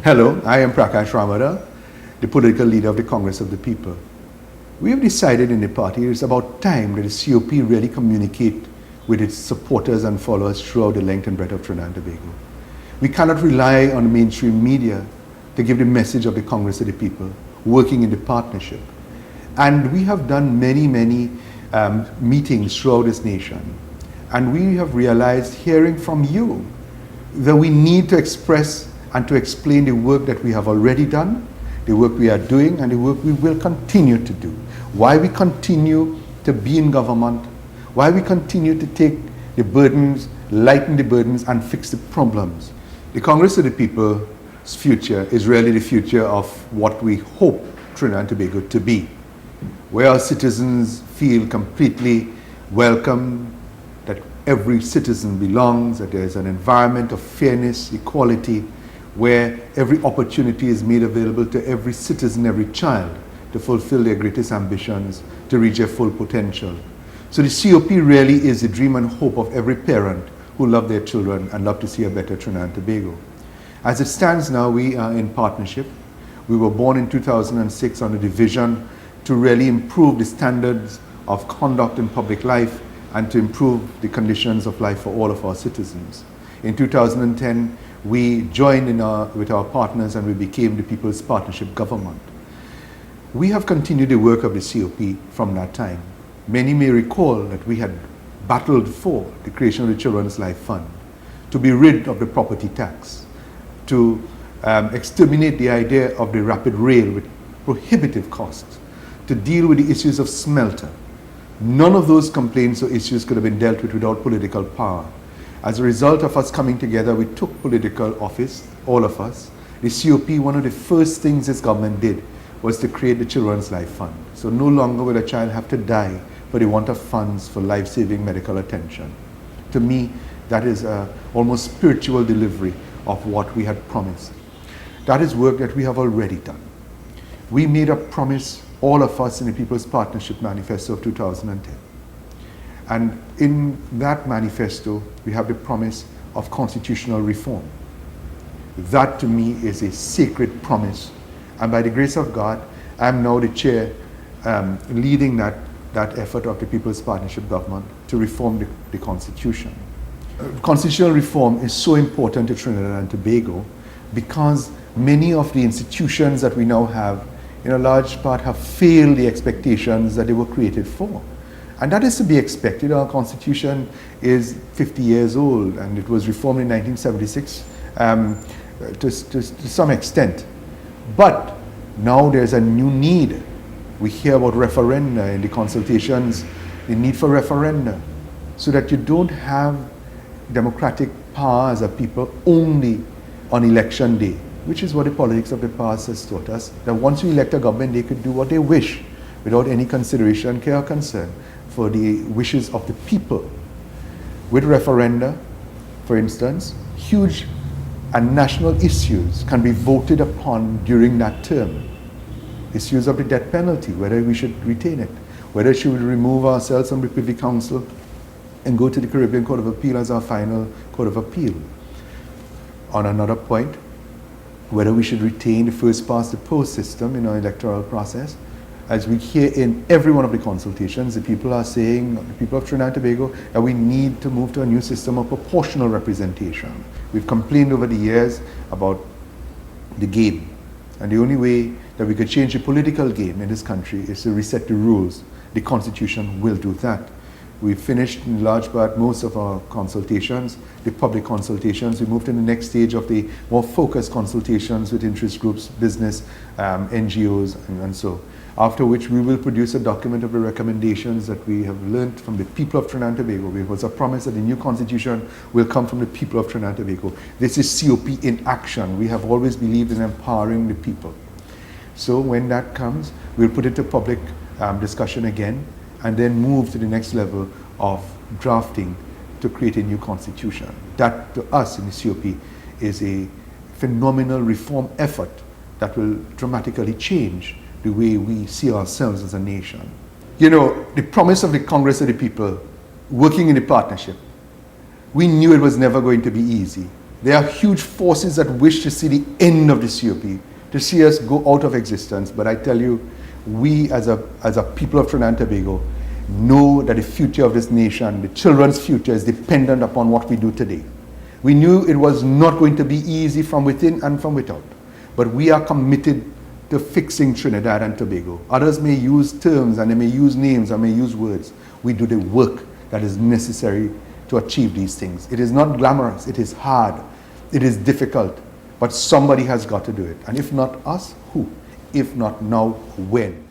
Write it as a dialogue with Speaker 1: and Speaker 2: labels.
Speaker 1: Hello, I am Prakash Ramada, the political leader of the Congress of the People. We have decided in the party it's about time that the COP really communicate with its supporters and followers throughout the length and breadth of Trinidad and Tobago. We cannot rely on the mainstream media to give the message of the Congress of the People, working in the partnership. And we have done many meetings throughout this nation. And we have realized, hearing from you, that we need to express and to explain the work that we have already done, the work we are doing, and the work we will continue to do. Why we continue to be in government, why we continue to take the burdens, lighten the burdens, and fix the problems. The Congress of the People's future is really the future of what we hope Trinidad and Tobago to be, where our citizens feel completely welcome, that every citizen belongs, that there is an environment of fairness, equality, where every opportunity is made available to every citizen, every child, to fulfill their greatest ambitions, to reach their full potential. So the COP really is the dream and hope of every parent who love their children and love to see a better Trinidad and Tobago. As it stands now, we are in partnership. We were born in 2006 under the vision to really improve the standards of conduct in public life and to improve the conditions of life for all of our citizens. In 2010, we joined with our partners and we became the People's Partnership Government. We have continued the work of the COP from that time. Many may recall that we had battled for the creation of the Children's Life Fund, to be rid of the property tax, to exterminate the idea of the rapid rail with prohibitive costs, to deal with the issues of smelter. None of those complaints or issues could have been dealt with without political power. As a result of us coming together, we took political office, all of us. The COP, one of the first things this government did was to create the Children's Life Fund. So no longer will a child have to die for the want of funds for life-saving medical attention. To me, that is almost spiritual delivery of what we had promised. That is work that we have already done. We made a promise, all of us, in the People's Partnership Manifesto of 2010. And in that manifesto, we have the promise of constitutional reform. That to me is a sacred promise. And by the grace of God, I'm now the chair leading that effort of the People's Partnership Government to reform the Constitution. Constitutional reform is so important to Trinidad and Tobago because many of the institutions that we now have, in a large part, have failed the expectations that they were created for. And that is to be expected. Our Constitution is 50 years old and it was reformed in 1976 to some extent. But now there's a new need. We hear about referenda in the consultations, the need for referenda, so that you don't have democratic power as a people only on election day, which is what the politics of the past has taught us, that once you elect a government, they could do what they wish without any consideration, care or concern for the wishes of the people. With referenda, for instance, huge and national issues can be voted upon during that term. Issues of the death penalty, whether we should retain it, whether should we remove ourselves from the Privy Council and go to the Caribbean Court of Appeal as our final court of appeal. On another point, whether we should retain the first past the post system in our electoral process. As we hear in every one of the consultations, the people are saying, the people of Trinidad and Tobago, that we need to move to a new system of proportional representation. We've complained over the years about the game. And the only way that we could change the political game in this country is to reset the rules. The Constitution will do that. We've finished in large part most of our consultations, the public consultations. We moved to the next stage of the more focused consultations with interest groups, business, NGOs, and so. After which we will produce a document of the recommendations that we have learned from the people of Trinidad and Tobago. It was a promise that the new constitution will come from the people of Trinidad and Tobago. This is COP in action. We have always believed in empowering the people. So when that comes, we'll put it to public discussion again and then move to the next level of drafting to create a new constitution. That to us in the COP is a phenomenal reform effort that will dramatically change the way we see ourselves as a nation. You know, the promise of the Congress of the People, working in a partnership, we knew it was never going to be easy. There are huge forces that wish to see the end of the COP, to see us go out of existence. But I tell you, we as a people of Trinidad and Tobago know that the future of this nation, the children's future, is dependent upon what we do today. We knew it was not going to be easy from within and from without, but we are committed to fixing Trinidad and Tobago. Others may use terms and they may use names and may use words. We do the work that is necessary to achieve these things. It is not glamorous, it is hard, it is difficult, but somebody has got to do it. And if not us, who? If not now, when?